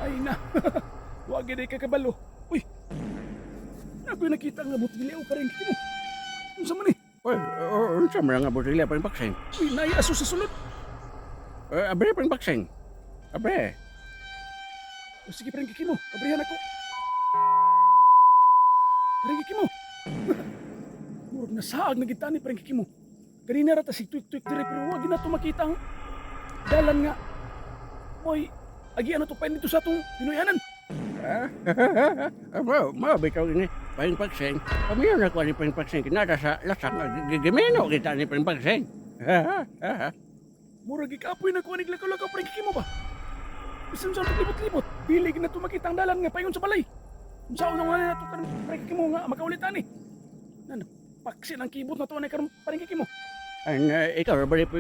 Ay na, wag gid ka kabalo. Uy, ako'y nakita nga butilya o parang kimo. Unsa man ni? Well, unsa man nga botelya pa pakseng? Uy, naay aso sa sulod. Abre pa pakseng. Abre. O sige parang kimo, abrihan ako. Parang kimo. Murag nasaag na gitani parang kimo. Ganina rata si tuik-tuik dire pero wag na to makita ang dalan nga. Oy, agi ano to pa dito sa atong Pinoyanan. Mo bitaw ini paing pakseng. Pamiyo na ko ni paing pakseng kinada sa lasak gigimeno kita ni paing pakseng. Murag ikapoy na ko anig lakaw-lakaw parang kimo ba? Bisan sa libot-libot, bilig na to makita ang dalan nga payon sa balay. Unsa na wala na to karon parang kimo nga makaulitan ni. Nan paksin ang kibot na to na karon parang kimo. Ang ikaw bari po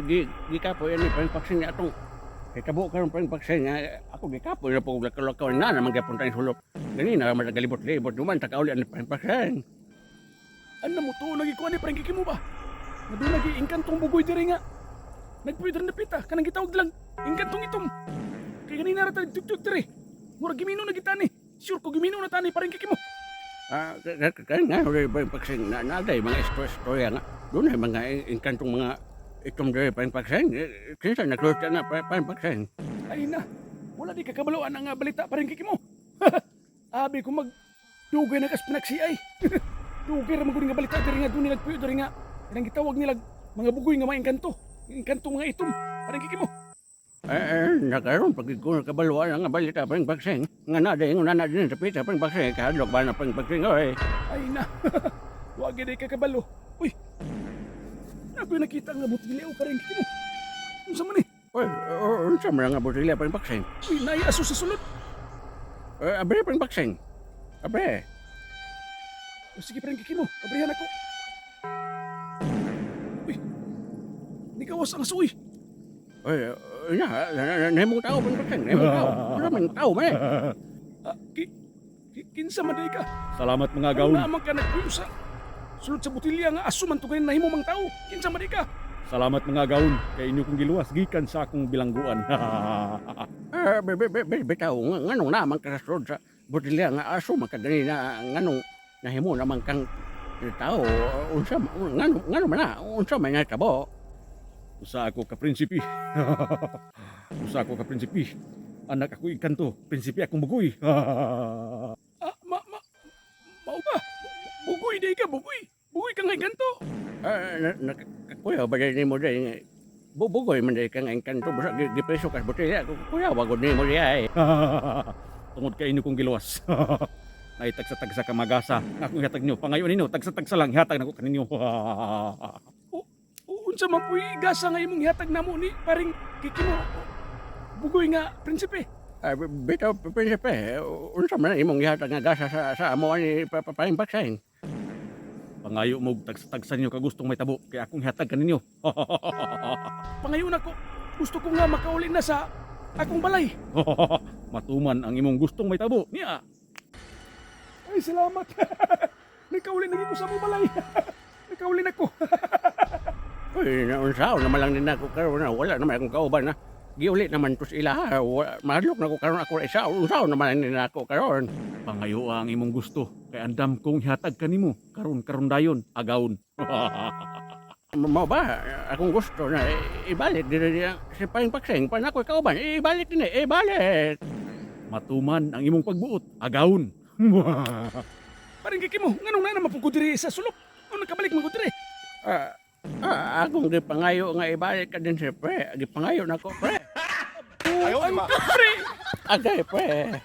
gikapoy ani paing pakseng ni atong kabo karon paing pakseng ako gikapoy na po lakaw-lakaw na naman gyapon tayong sulop. Ganina man nagalibot-libot duman ta kauli ani paing pakseng. Ano mo to nagikuha ni parang kimo ba? Nado lagi inkantong bugoy diri nga. Nagpwede na pita kanang gitawag lang inkantong itom. Kaya ganina ra ta tuk-tuk diri. Murag gimino na gitani. Sure ko gimino na tani parang kimo. Kaya nga, paing pakseng na day mga istorya nga. Doon ay mga inkantong mga itom diri paing pakseng. Kinsa nakluta na paing pakseng. Ay na, wala di kakabaloan ang balita parang kimo. Abi ko mag dugay na kas pinaksiay. Dugay ra magud nga balita diri nga duni nagpuyo diri nga. Kanang gitawag nila mga bugoy nga mga engkanto. Engkanto mga itom parang kimo. Nakaroon pag ko nakabaluan ang balita paing pakseng. Nga na day nguna na din sa pita paing pakseng. Kahadlok ba na paing pakseng oy. Ay na, wag gid kakabalo. Uy, ako'y nakita nga butilya o parang kimo. Unsa man ni? Well, unsa man nga botelya paing pakseng? Uy, naay aso sa sulod. Abre paing pakseng. Abre. O sige parang kimo, abrihan ako. Uy, nikawas ang aso uy. Oy, nahimong tao paing pakseng. Nahimong tao. Unsa man tao man eh. Kinsa man day ka? Salamat mga Gaon gaon. naman ka nagpuyo sa sulod sa butilya nga aso man to ganin nahimo mang tao. Kinsa man day ka? Salamat mga gaon. Kay inyo kong giluwas gikan sa akong bilangguan. Bitaw, nganong naman kasasod sa botelya nga aso makagani na nganong nahimo naman kang tao. Unsa nganong man na? Unsa man nga kabo? Usa ako ka prinsipi. Usa ako ka prinsipi. Anak ako ikanto. Prinsipi akong bugoy. Mao ba? Bugoy day ka, bugoy. Bugoy ka nga ganto. Kuya ba ni mo day bubugoy man day kang engkanto basta gipreso ka botelya. Kuya wagod ni mo day. Tungod kay inyo kong giluwas. Naitagsa-tagsa ka magasa. Akong hatag nyo. Pangayon ninyo. Tagsa-tagsa lang. Hatag na ko kaninyo. Unsa man puy gasa nga imong ihatag namo ni paring kikimo. Bugoy nga prinsipe. Bitaw prinsipe, unsa man imong gihatag nga gasa sa amo ani paing pakseng. Pangayo mo. Tagsa-tagsa nyo ka gustong may tabo. Kaya akong hatag kaninyo. Pangayon ako. Gusto ko nga makauli na sa akong balay. Matuman ang imong gustong may tabo. Niya. Ay, salamat. Nakauli na ko sa among balay. Nakauli na ko. Uy, naunsaw naman lang din ako karon na wala naman akong kauban na. Giuli naman to sila. Madlok na ko karon ako isa. Unsaw naman din ako karon. Pangayo ang imong gusto. Kay andam kong hatag kanimo. Karon dayon. Agawon. Mo ba akong gusto na ibalik din si paing pakseng pa nako kauban. Ibalik din ibalik. Matuman ang imong pagbuot. Agawon. Paring kikimo, nganong na naman po diri sa sulok. Ano nakabalik mo ko diri? Akong gipangayo nga ibalik ka din si pre. Gipangayo na ko pre. Ang pre! Agay pre.